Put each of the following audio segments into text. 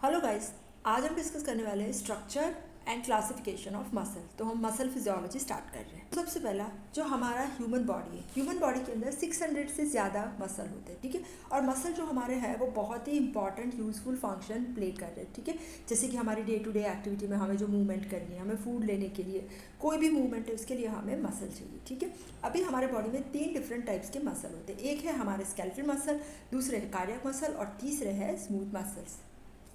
Hello guys. आज हम discuss करने वाले हैं structure and classification of muscle. तो हम मसल फिजियोलॉजी स्टार्ट कर रहे हैं। सबसे पहला जो हमारा ह्यूमन बॉडी है, ह्यूमन बॉडी के अंदर 600 से ज़्यादा मसल होते हैं, ठीक है। और मसल जो हमारे हैं वो बहुत ही इंपॉर्टेंट यूजफुल फंक्शन प्ले कर रहे हैं, ठीक है। जैसे कि हमारी डे टू डे एक्टिविटी में हमें जो मूवमेंट करनी है, हमें फूड लेने के लिए कोई भी मूवमेंट है उसके लिए हमें मसल चाहिए, ठीक है। अभी हमारे बॉडी में 3 डिफरेंट टाइप्स के मसल होते हैं। एक है हमारे स्केलेटल मसल, दूसरे है कार्डियक मसल और तीसरे है स्मूथ मसल्स।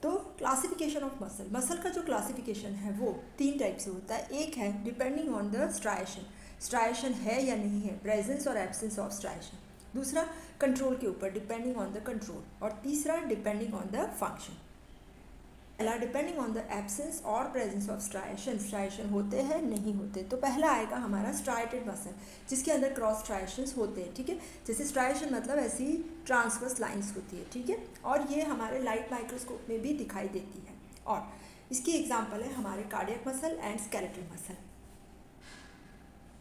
तो क्लासिफिकेशन ऑफ मसल, मसल का जो क्लासिफिकेशन है वो 3 टाइप से होता है। एक है depending on the striation, striation है या नहीं है, प्रेजेंस और एब्सेंस ऑफ स्ट्राइएशन। दूसरा कंट्रोल के ऊपर, डिपेंडिंग ऑन द कंट्रोल। और तीसरा डिपेंडिंग ऑन द फंक्शन। पहला डिपेंडिंग ऑन द एब्सेंस और प्रेजेंस ऑफ स्ट्राइएशन, स्ट्राइएशन होते हैं नहीं होते। तो पहला आएगा हमारा स्ट्राइटेड मसल, जिसके अंदर क्रॉस स्ट्राइएशंस होते हैं, ठीक है। जैसे स्ट्राइएशन मतलब ऐसी ट्रांसवर्स लाइंस होती है, ठीक है। और ये हमारे लाइट माइक्रोस्कोप में भी दिखाई देती है। और इसकी एग्जाम्पल है हमारे cardiac muscle and skeletal muscle.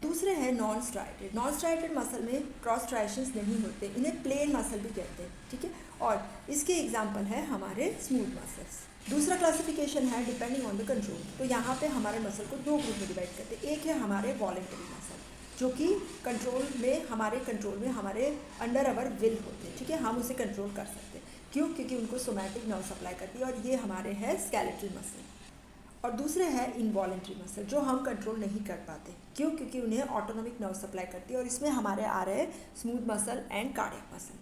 दूसरे हैं non striated. Non striated muscle में क्रॉस स्ट्राइएशंस नहीं होते, इन्हें प्लेन मसल भी कहते हैं, ठीक है। और इसके एग्जाम्पल है हमारे स्मूथ मसल्स। दूसरा क्लासिफिकेशन है डिपेंडिंग ऑन द कंट्रोल। तो यहाँ पे हमारे मसल को 2 ग्रुप में डिवाइड करते हैं। एक है हमारे वॉलेंटरी मसल, जो कि कंट्रोल में हमारे अंडर अवर विल होते हैं, ठीक है। हम उसे कंट्रोल कर सकते हैं। क्यों? क्योंकि उनको सोमैटिक नर्व सप्लाई करती है। और ये हमारे है स्केलेटल मसल। और दूसरे है इनवॉलेंट्री मसल, जो हम कंट्रोल नहीं कर पाते। क्यों? क्योंकि उन्हें ऑटोनोमिक नर्व सप्लाई करती है। और इसमें हमारे आ रहे हैं smooth muscle and cardiac muscle.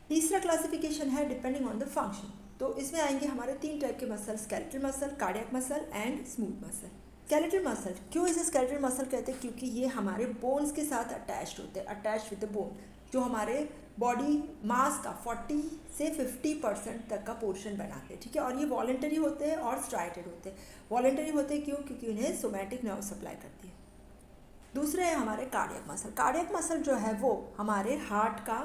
तीसरा क्लासिफिकेशन है डिपेंडिंग ऑन द फंक्शन। तो इसमें आएंगे हमारे 3 टाइप के muscle, skeletal muscle, cardiac muscle and smooth muscle. Skeletal muscle, क्यों इसे स्केलेटल मसल कहते हैं? क्योंकि ये हमारे बोन्स के साथ अटैच्ड होते हैं, अटैच्ड विद द बोन, जो हमारे बॉडी मास का 40 से 50% तक का पोर्शन बनाते हैं, ठीक है। और ये वॉलेंटरी होते हैं और स्ट्राइटेड होते हैं। वॉलेंटरी होते हैं क्यों? क्योंकि उन्हें सोमैटिक नर्व सप्लाई करती है। दूसरे है हमारे कार्डियक मसल। कार्डियक मसल जो है वो हमारे हार्ट का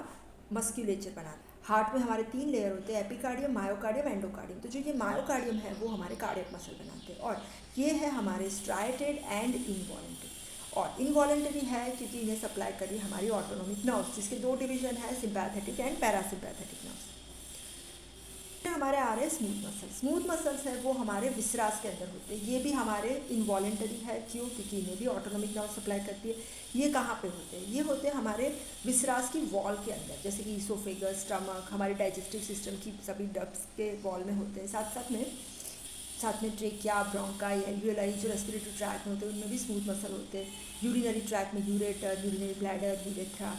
मस्क्यूलेचर बनाता है। हार्ट में हमारे 3 लेयर होते हैं, एपिकार्डियम, मायोकार्डियम, एंडोकार्डियम। तो जो ये मायोकार्डियम है वो हमारे कार्डियक मसल बनाते हैं। और ये है हमारे स्ट्राइटेड एंड इनवॉलेंटरी। और इनवॉलेंटरी है क्योंकि इन्हें सप्लाई करी हमारी ऑटोनोमिक नर्व्स, जिसके 2 डिवीजन है, सिंपैथेटिक एंड पैरासिम्पैथेटिक नर्व्स। हमारे आ रहे हैं स्मूथ मसल। स्मूथ मसल्स है वो हमारे विसरास के अंदर होते हैं। ये भी हमारे इनवॉलेंटरी है। क्यों? क्योंकि इन्हें भी ऑटोनोमिक नर्व सप्लाई करती है। ये कहाँ पे होते हैं? ये होते हैं हमारे विसरास की वॉल के अंदर, जैसे कि ईसोफेगस, स्टमक, हमारे डाइजेस्टिव सिस्टम की सभी डक्ट्स के वॉल में होते हैं। साथ में ट्रेकिया, ब्रोंकाई, एल्वियोलाई जो रेस्पिरेटरी ट्रैक में होते हैं, उनमें भी स्मूथ मसल होते हैं। यूरिनरी ट्रैक में ureter, urinary bladder, urethra.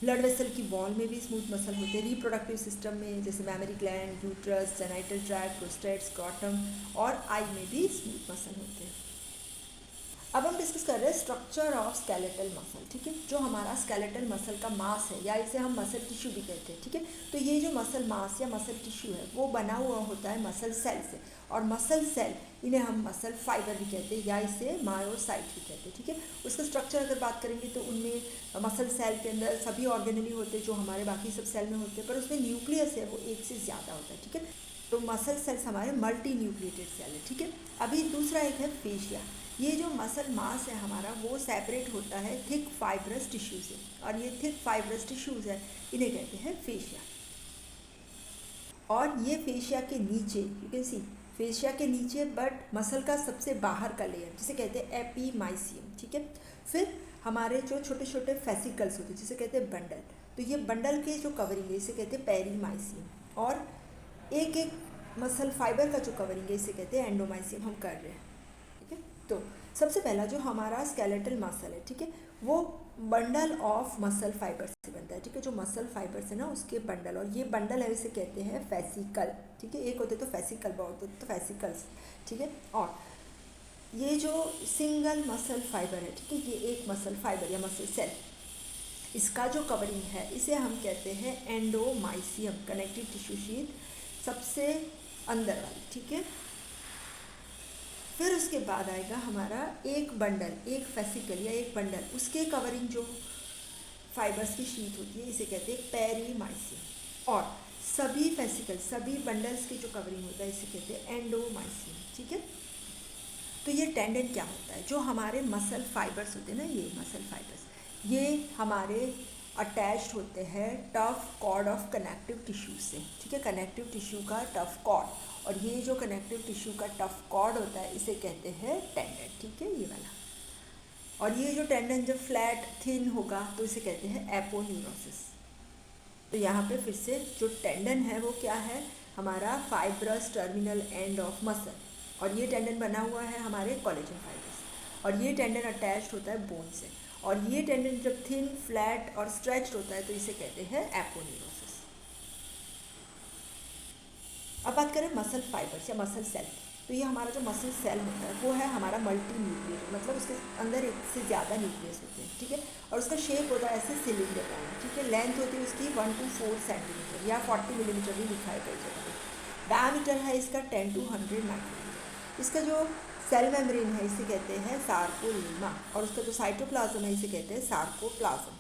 Blood vessel की वॉल में भी स्मूथ मसल होते हैं। रिप्रोडक्टिव सिस्टम में जैसे mammary gland, uterus, genital tract, prostate, scrotum और आई में भी स्मूथ मसल होते हैं। अब हम डिस्कस कर रहे हैं स्ट्रक्चर ऑफ स्केलेटल मसल, ठीक है। जो हमारा स्केलेटल मसल का मास है, या इसे हम मसल टिश्यू भी कहते हैं, ठीक है। तो ये जो मसल मास या मसल टिश्यू है वो बना हुआ होता है मसल सेल से। और मसल सेल, इन्हें हम मसल फाइबर भी कहते हैं, या इसे मायोसाइट भी कहते हैं, ठीक है। उसका स्ट्रक्चर अगर बात करेंगे तो उनमें मसल सेल के अंदर सभी ऑर्गेनली होते हैं जो हमारे बाकी सब सेल में होते हैं, पर उसमें न्यूक्लियस है वो एक से ज़्यादा होता है, ठीक है। तो मसल सेल्स हमारे मल्टी न्यूक्लिएटेड सेल है, ठीक है। अभी दूसरा एक है फेशिया। ये जो मसल मास है हमारा वो सेपरेट होता है थिक फाइब्रस टिश्यू से। और ये थिक फाइब्रस टिश्यूज है, इन्हें कहते हैं फेशिया। और ये फेशिया के नीचे, यू कैन सी, फेशिया के नीचे बट मसल का सबसे बाहर का लेयर, जिसे कहते हैं एपीमाइसियम, ठीक है। फिर हमारे जो छोटे छोटे फेसिकल्स होते हैं, जिसे कहते हैं बंडल। तो ये बंडल के जो कवरिंग है इसे कहते हैं पेरीमाइसियम। और एक एक मसल फाइबर का जो कवरिंग है इसे कहते हैं एंडोमाइसियम। हम कर रहे हैं, ठीक है। तो सबसे पहला जो हमारा स्केलेटल मसल है, ठीक है, वो बंडल ऑफ मसल फाइबर से बनता है, ठीक है। जो मसल फाइबर से ना उसके बंडल, और ये बंडल है इसे कहते हैं फेसिकल, ठीक है। एक होते तो फेसिकल, बहुत होते तो फेसिकल्स, ठीक है। और ये जो सिंगल मसल फाइबर है, ठीक है, ये एक मसल फाइबर या मसल सेल, इसका जो कवरिंग है इसे हम कहते हैं एंडोमाइसियम, कनेक्टिव टिश्यू शीट सबसे अंदर वाली, ठीक है। फिर उसके बाद आएगा हमारा एक बंडल, एक फेसिकल या एक बंडल, उसके कवरिंग जो फाइबर्स की शीट होती है इसे कहते हैं पेरीमाइसियम। और सभी फेसिकल, सभी बंडल्स की जो कवरिंग होता है इसे कहते हैं एंडोमाइसियम, ठीक है। तो ये टेंडन क्या होता है? जो हमारे मसल फाइबर्स होते हैं ना, ये मसल फाइबर्स, ये हमारे अटैच्ड होते हैं tough cord of connective tissue से, ठीक है, कनेक्टिव टिश्यू का टफ कॉर्ड। और ये जो कनेक्टिव टिश्यू का टफ कॉर्ड होता है इसे कहते हैं टेंडन, ठीक है, ये वाला। और ये जो टेंडन जब फ्लैट थिन होगा तो इसे कहते हैं एपोन्यूरोसिस। तो यहाँ पे फिर से जो टेंडन है वो क्या है, हमारा fibrous terminal end of muscle. और ये टेंडन बना हुआ है हमारे कोलेजन फाइबर्स। और ये टेंडन अटैच्ड होता है बोन से। और ये टेंडन जब थिन फ्लैट और स्ट्रेच्ड होता है तो इसे कहते हैं एपोन्यूरोसिस। अब बात करें मसल फाइबर्स या मसल सेल। तो ये हमारा जो मसल सेल होता है वो है हमारा मल्टी न्यूक्लियर, मतलब उसके अंदर एक से ज़्यादा न्यूक्लियस होते हैं, ठीक है। और उसका शेप होता है ऐसे सिलिंडर का, ठीक है। लेंथ होती है उसकी 1 to 4 सेंटीमीटर या 40 मिलीमीटर भी लिखा है कई जगह पे। डायमीटर है इसका 10 to 100 माइक्रोमीटर। इसका जो सेल मेम्ब्रेन है इसे कहते हैं सार्कोलेमा। और उसका जो साइटोप्लाज्म है इसे कहते हैं सार्कोप्लाज्म।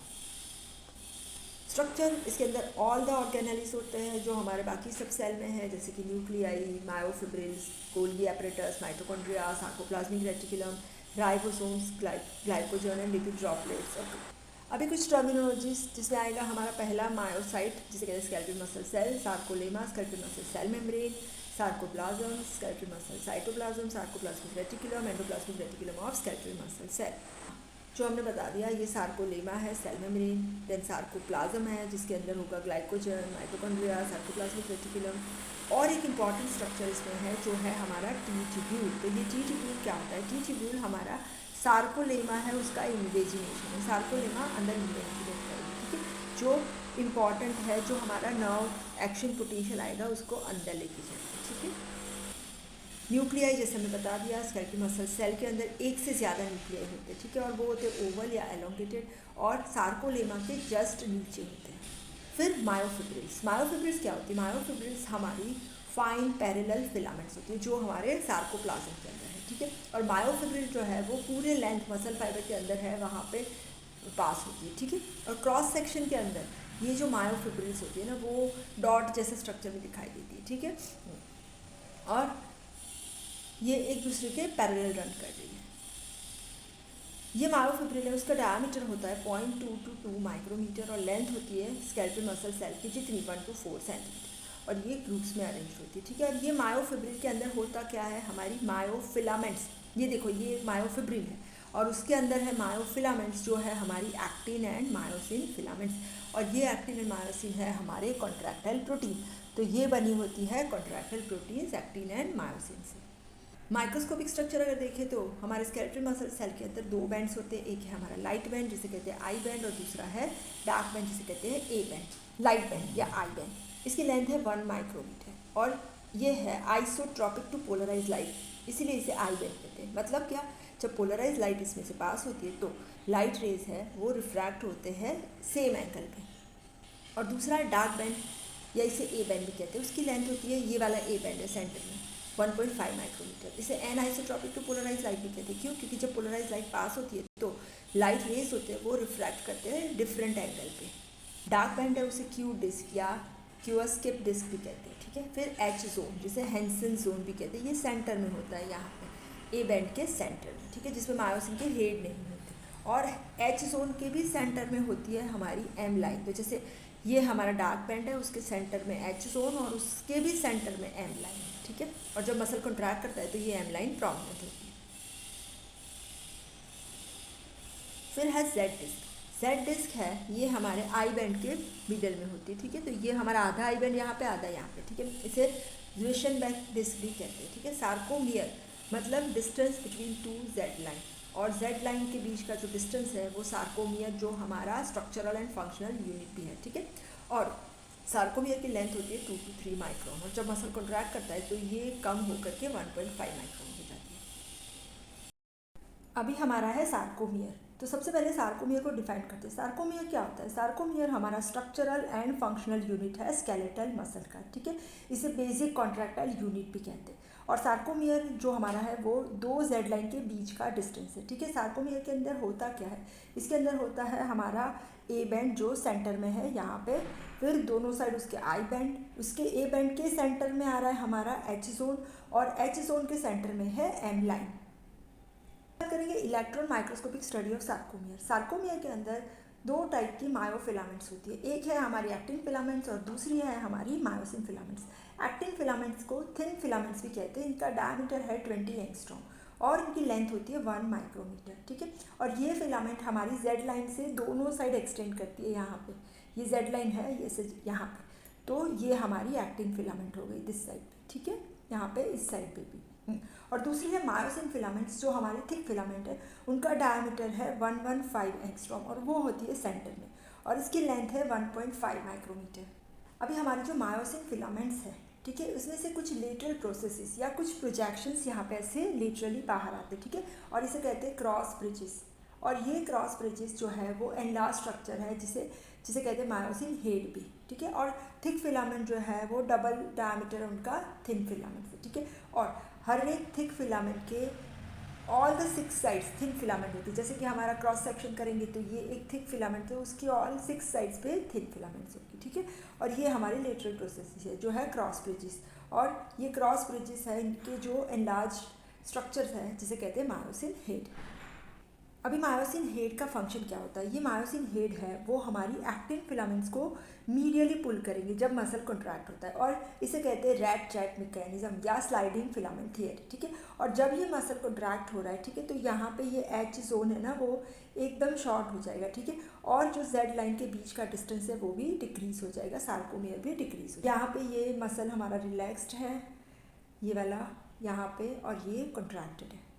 स्ट्रक्चर इसके अंदर ऑल द ऑर्गेनेलिस होते हैं जो हमारे बाकी सब सेल में है, जैसे कि nuclei, myofibrils, Golgi apparatus, mitochondria, sarcoplasmic reticulum, ribosomes, glycogen and lipid droplets. अभी कुछ टर्मिनोलॉजीज जिसमें आएगा हमारा पहला मायोसाइट जिसे कहते हैं skeletal muscle cell, sarcolemma skeletal muscle cell membrane, sarcoplasm skeletal muscle cytoplasm, sarcoplasmic reticulum, endoplasmic reticulum of skeletal muscle cell. जो हमने बता दिया ये सार्कोलेमा है सेल मेम्ब्रेन। देन सार्कोप्लाज्म है जिसके अंदर होगा ग्लाइकोजन, माइटोकॉन्ड्रिया, सार्कोप्लाज्मिक रेटिकुलम। और एक इम्पॉर्टेंट स्ट्रक्चर इसमें है जो है हमारा टी ट्यूब्यूल। तो ये टी ट्यूब्यूल क्या होता है, टी ट्यूब्यूल हमारा सार्कोलेमा है उसका इन्वेजिनेशन है। सार्कोलेमा अंदर इन्वेजिनेट करेगी, ठीक है। जो इम्पॉर्टेंट है जो हमारा नर्व एक्शन पोटेंशियल आएगा उसको अंदर लेके जाएगा, ठीक है। न्यूक्लियाई जैसे हमने बता दिया स्केलेटल मसल सेल के अंदर एक से ज़्यादा न्यूक्लियाई होते हैं, ठीक है। और वो होते हैं ओवल या एलोंगेटेड और सार्कोलेमा के जस्ट नीचे होते हैं। फिर मायोफिब्रिल्स। मायोफिब्रिल्स क्या होती है, मायोफिब्रिल्स हमारी फाइन पैरेलल फिलामेंट्स होती है जो हमारे सार्कोप्लाज्म के अंदर है, ठीक है। और मायोफिब्रिल जो है वो पूरे लेंथ मसल फाइबर के अंदर है, वहाँ पे पास होती है, ठीक है। और क्रॉस सेक्शन के अंदर ये जो मायोफिब्रिल्स होती है ना वो डॉट जैसे स्ट्रक्चर में दिखाई देती है, ठीक है। और ये एक दूसरे के पैरेलल रन कर रही है। ये मायोफिब्रिल है उसका डायमीटर होता है 0.2 to 2 माइक्रोमीटर और लेंथ होती है स्केलेटल मसल सेल की जितनी 1 to 4 सेंटीमीटर। और ये ग्रुप्स में अरेंज होती है, ठीक है। और ये मायोफिब्रिल के अंदर होता क्या है, हमारी मायोफिलामेंट्स। ये देखो ये मायोफिब्रिल है और उसके अंदर है मायोफिलामेंट्स जो है हमारी एक्टिन एंड मायोसिन फिलामेंट्स। और ये एक्टिन एंड मायोसिन है हमारे कॉन्ट्रैक्टाइल प्रोटीन। तो ये बनी होती है contractile proteins actin and myosin से। माइक्रोस्कोपिक स्ट्रक्चर अगर देखें तो हमारे स्केलेटल मसल सेल के अंदर दो बैंड्स होते हैं, एक है हमारा लाइट बैंड जिसे कहते हैं आई बैंड और दूसरा है डार्क बैंड जिसे कहते हैं ए बैंड। लाइट बैंड या आई बैंड इसकी लेंथ है 1 माइक्रोमीटर और ये है आइसोट्रॉपिक टू पोलराइज लाइट, इसीलिए इसे आई बैंड कहते हैं। मतलब क्या, जब पोलराइज लाइट इसमें से पास होती है तो लाइट रेज है वो रिफ्रैक्ट होते हैं सेम एंगल पे। और दूसरा है डार्क बैंड या इसे ए बैंड भी कहते हैं, उसकी लेंथ होती है ये वाला ए बैंड है सेंटर में 1.5 माइक्रोमीटर। इसे anisotropic to polarised light भी कहते हैं। क्यों, क्योंकि जब पोलराइज लाइट पास होती है तो लाइट रेज होते हैं वो रिफ्रैक्ट करते हैं डिफरेंट एंगल पे। डार्क बैंड है उसे क्यू डिस्क या क्यूस्किप डिस्क भी कहते हैं, ठीक है। फिर एच जोन जिसे हेंसन जोन भी कहते हैं, ये सेंटर में होता है यहाँ पे ए बैंड के सेंटर में, ठीक है, जिसमें मायोसिन के हेड नहीं होते। और एच जोन के भी सेंटर में होती है हमारी एम लाइन। तो जैसे ये हमारा डार्क बैंड है उसके सेंटर में एच जोन और उसके भी सेंटर में एम लाइन, ठीक है। और जब मसल कॉन्ट्रैक्ट करता है तो ये एम लाइन प्रोमिनेंट होती है। फिर है जेड डिस्क। जेड डिस्क है ये हमारे आई बैंड के मिडल में होती है, ठीक है। तो ये हमारा आधा आई बैंड यहाँ पे आधा यहाँ पे, ठीक है। इसे ज़्विशनबेक डिस्क भी कहते हैं, ठीक है। सार्कोमियर मतलब डिस्टेंस बिटवीन 2 जेड लाइन और जेड लाइन के बीच का जो डिस्टेंस है वो सार्कोमियर जो हमारा स्ट्रक्चरल एंड फंक्शनल यूनिट भी है, ठीक है। और सार्कोमियर की लेंथ होती है 2 to 3 माइक्रोन और जब मसल कॉन्ट्रैक्ट करता है तो ये कम होकर के 1.5 माइक्रोन हो जाती है। अभी हमारा है सार्कोमियर। तो सबसे पहले सार्कोमियर को डिफाइन करते हैं। सार्कोमियर क्या होता है, सार्कोमियर हमारा स्ट्रक्चरल एंड फंक्शनल यूनिट है स्केलेटल मसल का, ठीक है। इसे बेसिक कॉन्ट्रैक्टाइल यूनिट भी कहते हैं। और सार्कोमियर जो हमारा है वो 2 जेड लाइन के बीच का डिस्टेंस है, ठीक है। सार्कोमियर के अंदर होता क्या है, इसके अंदर होता है हमारा ए बैंड जो सेंटर में है यहाँ पे, फिर दोनों साइड उसके आई बैंड, उसके ए बैंड के सेंटर में आ रहा है हमारा एच जोन और एच जोन के सेंटर में है एम लाइन। बात करेंगे electron microscopic study of sarcomere. Sarcomere के अंदर दो टाइप की मायोफिलामेंट्स होती है, एक है हमारी एक्टिन फिलामेंट्स और दूसरी है हमारी मायोसिन फिलामेंट्स। एक्टिन फिलामेंट्स को थिन फिलामेंट्स भी कहते हैं। इनका डायमीटर है 20 एंगस्ट्रॉम और इनकी लेंथ होती है 1 माइक्रोमीटर, ठीक है। और ये फिलामेंट हमारी जेड लाइन से दोनों साइड एक्सटेंड करती है। यहाँ पे ये जेड लाइन है, ये से यहाँ पे, तो ये हमारी एक्टिन फिलामेंट हो गई दिस साइड पे, ठीक है, यहाँ पे इस साइड पे भी। और दूसरी है मायोसिन फिलामेंट्स जो हमारे थिक फिलामेंट है, उनका डायमीटर है 115 एंगस्ट्रॉम और वो होती है सेंटर में और इसकी लेंथ है 1.5 माइक्रोमीटर। अभी हमारी जो मायोसिन फिलामेंट्स है, ठीक है, उसमें से कुछ लेटरल प्रोसेसेस या कुछ प्रोजेक्शंस यहाँ पे ऐसे लेटरली बाहर आते हैं, ठीक है, और इसे कहते हैं क्रॉस ब्रिजेस। और ये क्रॉस ब्रिजेस जो है वो एनलार्ज स्ट्रक्चर है जिसे जिसे कहते हैं मायोसिन हेड भी, ठीक है। और थिक फिलामेंट जो है वो डबल डायमीटर उनका थिन फिलामेंट है, ठीक है। और हर एक थिक फिलामेंट के all the 6 sides thin filament होती है। जैसे कि हमारा क्रॉस सेक्शन करेंगे तो ये एक थिक फिलामेंट है, उसकी ऑल 6 साइड्स पे थिन फिलामेंट्स होगी, ठीक है। और ये हमारे लेटरल प्रोसेस है जो है क्रॉस ब्रिजेस, और ये क्रॉस ब्रिजेस है इनके जो एनलार्ज स्ट्रक्चर्स है जिसे कहते हैं मायोसिन हेड। अभी मायोसिन हेड का फंक्शन क्या होता है? ये मायोसिन हेड है वो हमारी एक्टिन फिलामेंट्स को मीडियली पुल करेंगे जब मसल कॉन्ट्रैक्ट होता है, और इसे कहते हैं रैट चैट मैकेनिज्म या स्लाइडिंग फिलामेंट थियरी, ठीक है। और जब ये मसल कॉन्ट्रैक्ट हो रहा है, ठीक है, तो यहाँ पे ये एच जोन है ना वो एकदम शॉर्ट हो जाएगा, ठीक है, और जो जेड लाइन के बीच का डिस्टेंस है वो भी डिक्रीज हो जाएगा, सार्कोमियर भी डिक्रीज हो जाएगा। यहाँ पे ये मसल हमारा रिलैक्स्ड है, ये वाला यहाँ पे, और ये कॉन्ट्रैक्टेड है।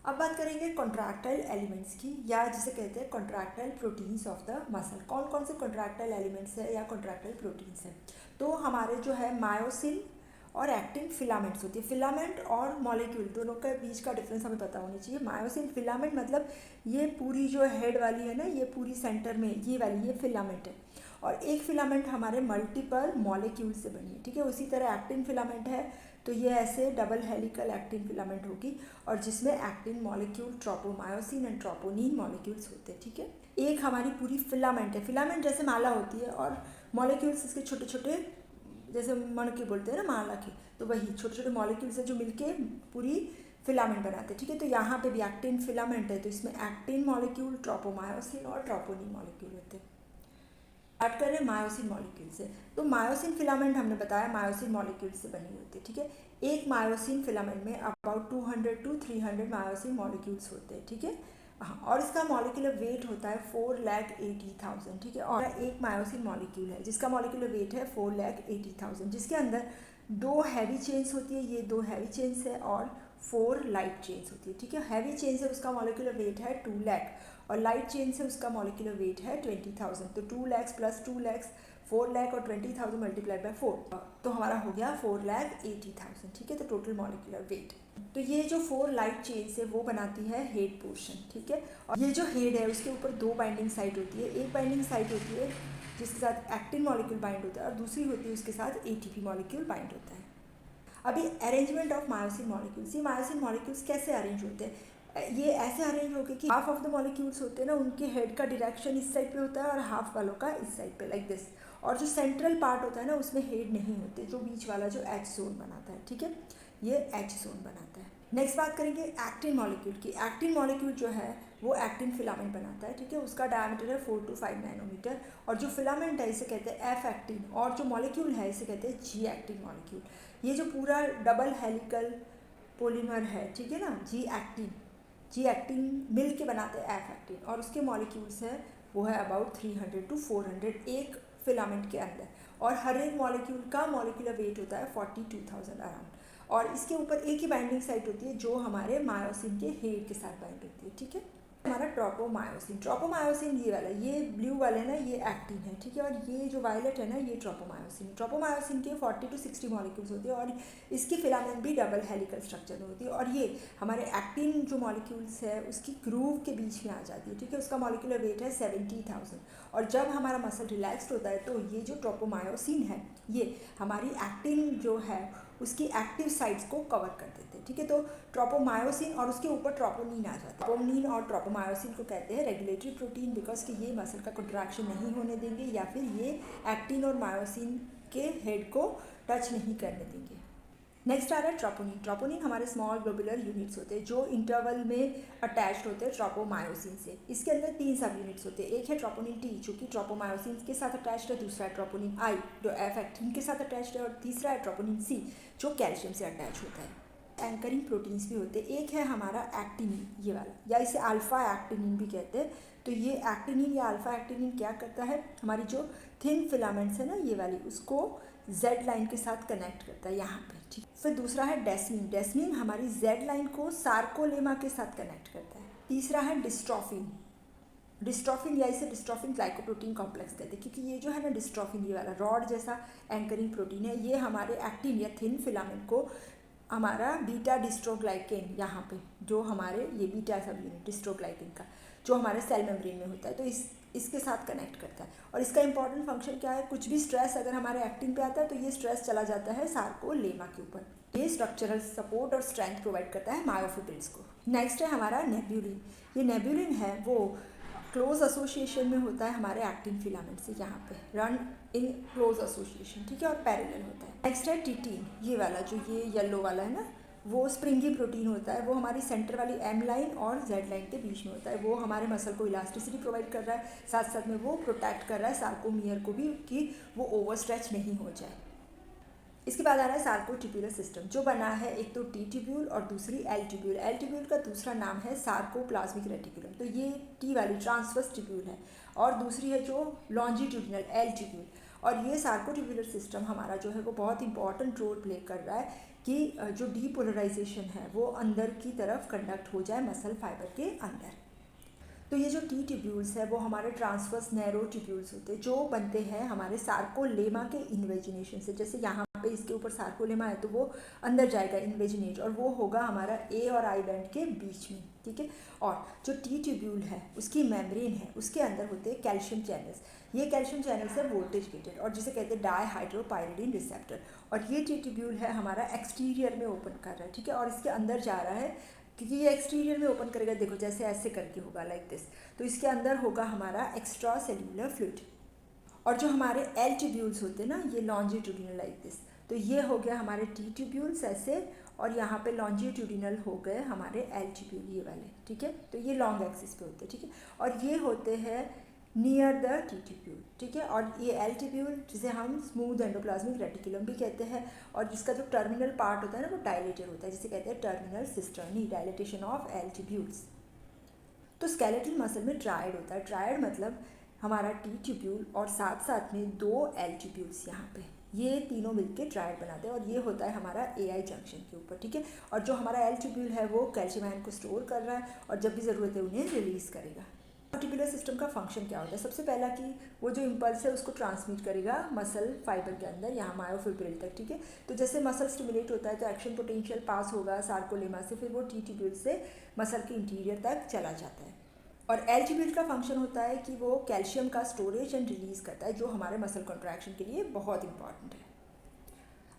अब बात करेंगे कॉन्ट्रैक्टाइल एलिमेंट्स की, या जिसे कहते हैं contractile proteins of the muscle. कौन कौन से कॉन्ट्रैक्टाइल एलिमेंट्स है या कॉन्ट्रैक्टाइल प्रोटीन्स है? तो हमारे जो है मायोसिन और एक्टिन फिलामेंट्स होती है। फिलामेंट और मॉलिक्यूल दोनों के बीच का डिफरेंस हमें पता होनी चाहिए। मायोसिन फिलामेंट मतलब ये पूरी जो हेड वाली है ना, ये पूरी सेंटर में ये वाली ये फिलामेंट है, और एक फिलामेंट हमारे मल्टीपल मॉलिक्यूल से बनी है, ठीक है। उसी तरह एक्टिन फिलामेंट है तो ये ऐसे डबल हेलिकल एक्टिन फिलामेंट होगी, और जिसमें actin molecule tropomyosin and troponin molecules होते हैं, ठीक है। एक हमारी पूरी फिलामेंट है, फिलामेंट जैसे माला होती है, और मॉलिक्यूल्स इसके छोटे छोटे जैसे मणके बोलते हैं ना माला के, तो वही छोटे छोटे मॉलिक्यूल्स है जो मिलके पूरी फिलामेंट बनाते हैं, ठीक है। तो यहाँ पे भी एक्टिन फिलामेंट है तो इसमें एक्टिन मॉलिक्यूल, ट्रोपोमायोसिन और ट्रोपोनिन मॉलिक्यूल होते हैं। बात कर रहे हैं मायोसिन मॉलिक्यूल से, तो मायोसिन फिलामेंट हमने बताया मायोसिन मॉलिक्यूल से बनी होती है, ठीक है। एक मायोसिन फिलामेंट में अबाउट 200 to 300 मायोसिन मॉलिक्यूल्स होते हैं, ठीक है। हाँ, और इसका मॉलिक्यूलर वेट होता है 4,80,000, ठीक है। और एक मायोसिन मॉलिक्यूल है जिसका मॉलिक्यूलर वेट है 4,80,000, जिसके अंदर 2 हैवी चेन्स होती है, ये 2 हैवी चेन्स है, और 4 लाइट चेन्स होती है, ठीक है। हैवी चेन से उसका मॉलिक्यूलर वेट है 2 लाख, और लाइट चेन से उसका मॉलिक्यूलर वेट है 20,000। तो 2 लाख प्लस 2 लाख 4 लाख, और 20,000 मल्टीप्लाइड बाय 4, तो हमारा हो गया 4,80,000, ठीक है। तो टोटल मॉलिक्यूलर वेट, तो ये जो 4 लाइट चेन है वो बनाती है हेड पोर्शन, ठीक है। और ये जो हेड है उसके ऊपर 2 बाइंडिंग साइट होती है। एक बाइंडिंग साइट होती है जिसके साथ एक्टिन मॉलिक्यूल बाइंड होता है, और दूसरी होती है उसके साथ एटीपी मॉलिक्यूल बाइंड होता है। अभी अरेंजमेंट ऑफ मायोसिन मॉलिक्यूल्स, ये मायोसिन मॉलिक्यूल्स कैसे अरेंज होते हैं? ये ऐसे अरेंज होके कि हाफ ऑफ द मॉलिक्यूल्स होते हैं ना, उनके हेड का डायरेक्शन इस साइड पे होता है और हाफ वालों का इस साइड पे, लाइक दिस। और जो सेंट्रल पार्ट होता है ना उसमें हेड नहीं होते, जो बीच वाला जो एच जोन बनाता है, ठीक है, ये एच जोन बनाता है। नेक्स्ट बात करेंगे एक्टिन मॉलिक्यूल की। एक्टिन मॉलिक्यूल जो है वो एक्टिन फिलामेंट बनाता है, ठीक है। उसका डायमीटर है 4 to 5 नैनोमीटर, और जो फिलामेंट है इसे कहते हैं एफ एक्टिन, और जो मॉलिक्यूल है इसे कहते हैं जी एक्टिन मॉलिक्यूल। ये जो पूरा डबल हेलिकल पॉलीमर है, ठीक है ना, जी एक्टिन मिल के बनाते हैं एफ एक्टिन, और उसके मॉलिक्यूल्स है वो है अबाउट 300 to 400 एक फिलामेंट के अंदर, और हर एक मॉलिक्यूल का मॉलिक्यूलर वेट होता है 42,000 अराउंड। और इसके ऊपर एक ही बाइंडिंग साइट होती है जो हमारे मायोसिन के हेड के साथ बाइंड होती है, ठीक है। हमारा ट्रोपोमायोसिन ये वाला, ये ब्लू वाला है ना, ये एक्टिन है, ठीक है। और ये जो वायलेट है ना, ये ट्रोपोमायोसिन के 40 to 60 मॉलिक्यूल्स होती है, और इसकी फिलामेंट भी डबल हेलिकल स्ट्रक्चर में होती है। और ये हमारे एक्टिन जो मॉलिक्यूल्स है उसकी ग्रूव के बीच में आ जाती है, ठीक है। उसका मॉलिक्यूलर वेट है 70,000, और जब हमारा मसल रिलैक्स्ड होता है तो ये जो ट्रोपोमायोसिन है ये हमारी एक्टिन जो है उसकी एक्टिव साइट्स को कवर कर देते हैं, ठीक है। तो ट्रोपोमायोसिन और उसके ऊपर ट्रोपोनिन आ जाता है। ट्रोपोनिन और ट्रोपोमायोसिन को कहते हैं रेगुलेटरी प्रोटीन, बिकॉज कि ये मसल का कंट्रैक्शन नहीं होने देंगे, या फिर ये एक्टिन और मायोसिन के हेड को टच नहीं करने देंगे। नेक्स्ट आ रहा है ट्रोपोनिन। ट्रोपोनिन हमारे स्मॉल ग्लोबुलर यूनिट्स होते हैं जो इंटरवल में अटैच्ड होते हैं ट्रोपोमायोसिन से। इसके अंदर 3 सब यूनिट्स होते हैं। एक है ट्रोपोनिन टी जो कि ट्रोपोमायोसिन के साथ अटैच्ड है, दूसरा है ट्रोपोनिन आई जो एफ एक्टिन के साथ अटैच्ड है, और तीसरा है ट्रोपोनिन सी जो कैल्शियम से अटैच होता है। एंकरिंग प्रोटीन्स भी होते हैं। एक है हमारा एक्टिनिन, ये वाला, या इसे अल्फा एक्टिनिन भी कहते हैं। तो ये एक्टिनिन या अल्फा एक्टिनिन क्या करता है, हमारी जो थिन फिलामेंट्स है ना ये वाली, उसको जेड लाइन के साथ कनेक्ट करता है यहाँ पे, ठीक। फिर दूसरा है डेस्मीन। डेस्मीन हमारी जेड लाइन को सार्कोलेमा के साथ कनेक्ट करता है। तीसरा है डिस्ट्रोफिन। डिस्ट्रोफिन या इसे डिस्ट्रोफिन ग्लाइकोप्रोटीन कॉम्प्लेक्स कहते हैं, क्योंकि ये जो है ना डिस्ट्रोफिन, ये वाला रॉड जैसा एंकरिंग प्रोटीन है, ये हमारे एक्टिन या थिन फिलामेंट को हमारा बीटा डिस्ट्रोग्लाइकेन, यहाँ पे जो हमारे ये बीटा सब यूनिट डिस्ट्रोग्लाइकेन का जो हमारे सेल मेम्ब्रेन में होता है, तो इसके साथ कनेक्ट करता है। और इसका इंपॉर्टेंट फंक्शन क्या है, कुछ भी स्ट्रेस अगर हमारे एक्टिन पे आता है तो ये स्ट्रेस चला जाता है सार्कोलेमा के ऊपर। ये स्ट्रक्चरल सपोर्ट और स्ट्रेंथ प्रोवाइड करता है मायोफिब्रिल्स को। नेक्स्ट है हमारा नेब्यूलिन। ये नेब्यूलिन है वो क्लोज एसोसिएशन में होता है हमारे एक्टिन फिलामेंट से, यहाँ पे रन इन क्लोज एसोसिएशन, ठीक है, और पैरेलल होता है। नेक्स्ट है टिटीन, ये वाला जो ये येलो वाला है ना, वो स्प्रिंगी प्रोटीन होता है। वो हमारी सेंटर वाली एम लाइन और जेड लाइन के बीच में होता है। वो हमारे मसल को इलास्टिसिटी प्रोवाइड कर रहा है, साथ साथ में वो प्रोटेक्ट कर रहा है सार्कोमियर को भी कि वो ओवर स्ट्रेच नहीं हो जाए। इसके बाद आ रहा है सार्कोटिब्यूलर सिस्टम, जो बना है एक तो टी ट्यूब्यूल और दूसरी एल ट्यूब्यूल। एल ट्यूब्यूल का दूसरा नाम है सार्कोप्लाज्मिक रेटिकुलम, तो ये टी वाली ट्रांसवर्स ट्यूब्यूल है, और दूसरी है जो लॉन्जिट्यूडिनल एल ट्यूब्यूल। और ये सार्कोटिब्यूलर सिस्टम हमारा जो है वो बहुत इंपॉर्टेंट रोल प्ले कर रहा है कि जो डीपोलराइजेशन है वो अंदर की तरफ कंडक्ट हो जाए मसल फाइबर के अंदर। तो ये जो टी ट्यूब्यूल्स है वो हमारे ट्रांसवर्स नैरो ट्यूब्यूल्स होते हैं जो बनते हैं हमारे सार्कोलेमा के इन्वेजिनेशन से। जैसे यहाँ पे इसके ऊपर सार्कोलेमा है तो वो अंदर जाएगा इन्वेजिनेट, और वो होगा हमारा ए और आई बैंड के बीच में, ठीक है। और जो टी ट्यूब्यूल है उसकी मेम्ब्रेन है, उसके अंदर होते हैं कैल्शियम चैनल्स। ये कैल्शियम चैनल्स है वोल्टेज गेटेड, और जिसे कहते हैं डाईहाइड्रोपाइरिडीन रिसेप्टर। और ये टी ट्यूब्यूल है हमारा एक्सटीरियर में ओपन कर रहा है, ठीक है, और इसके अंदर जा रहा है, क्योंकि ये एक्सटीरियर में ओपन करेगा, देखो जैसे ऐसे करके होगा लाइक दिस, तो इसके अंदर होगा हमारा एक्स्ट्रा सेल्यूलर फ्लूइड। और जो हमारे एल ट्यूब्यूल्स होते हैं ना, ये लॉन्जिट्यूडिनल लाइक दिस, तो ये हो गया हमारे टी ट्यूब्यूल्स ऐसे, और यहाँ पे लॉन्जिट्यूडिनल हो गए हमारे एल ट्यूब्यूल ये वाले, ठीक है। तो ये लॉन्ग एक्सिस पे होते हैं, ठीक है, और ये होते हैं नियर द टी ट्यूब्यूल, ठीक है। और ये एल ट्यूब्यूल जिसे हम स्मूथ एंडोप्लाज्मिक रेटिकुलम भी कहते हैं, और जिसका जो टर्मिनल पार्ट होता है ना वो डायलेटेड होता है, जिसे कहते हैं terminal cisternae, dilatation of L tubules. तो स्केलेटल मसल में ट्रायड होता है। ट्रायड मतलब हमारा टी ट्यूब्यूल और साथ साथ में 2 एल ट्यूब्यूल्स, यहाँ पे ये तीनों मिलके ट्रायड बनाते हैं, और ये होता है हमारा एआई जंक्शन के ऊपर, ठीक है। और जो हमारा एल ट्यूब्यूल है वो कैल्शियम आयन को स्टोर कर रहा है, और जब भी ज़रूरत है उन्हें रिलीज़ करेगा। आर्टिकुलर सिस्टम का फंक्शन क्या होता है, सबसे पहला कि वो जो इम्पल्स है उसको ट्रांसमिट करेगा मसल फाइबर के अंदर, यहाँ मायोफिब्रिल तक, ठीक है। तो जैसे मसल स्टिमुलेट होता है तो एक्शन पोटेंशियल पास होगा सार्कोलेमा से, फिर वो टी ट्यूब्यूल से मसल के इंटीरियर तक चला जाता है। और एल ट्यूब्यूल का फंक्शन होता है कि वो कैल्शियम का स्टोरेज एंड रिलीज़ करता है, जो हमारे मसल कॉन्ट्रैक्शन के लिए बहुत इंपॉर्टेंट है।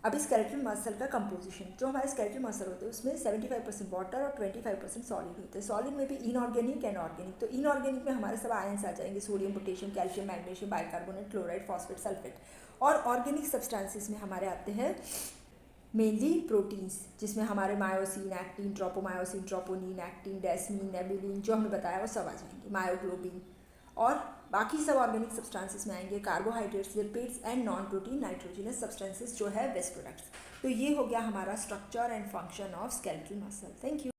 अब स्केलेटल मसल का कंपोजिशन, जो हमारे स्केलेटल मसल होते हैं उसमें 75% वाटर और 25% सॉलिड होते हैं। सॉलिड में भी इनऑर्गेनिक एंड ऑर्गेनिक। तो इनऑर्गेनिक में हमारे सब आयंस आ जाएंगे, sodium, potassium, calcium, magnesium, bicarbonate, chloride, phosphate, sulphate. और ऑर्गेनिक सब्सटेंसेस में हमारे आते हैं मेनली प्रोटीन्स, जिसमें हमारे myosin, actin, tropomyosin, troponin, actin, desmin, nebulin, जो हमने बताया वो सब आ जाएंगे, मायोग्लोबिन। और बाकी सब ऑर्गेनिक सब्सटेंसेस में आएंगे carbohydrates, lipids and non protein nitrogenous substances जो है वेस्ट प्रोडक्ट्स। तो ये हो गया हमारा structure and function of skeletal muscle. Thank you.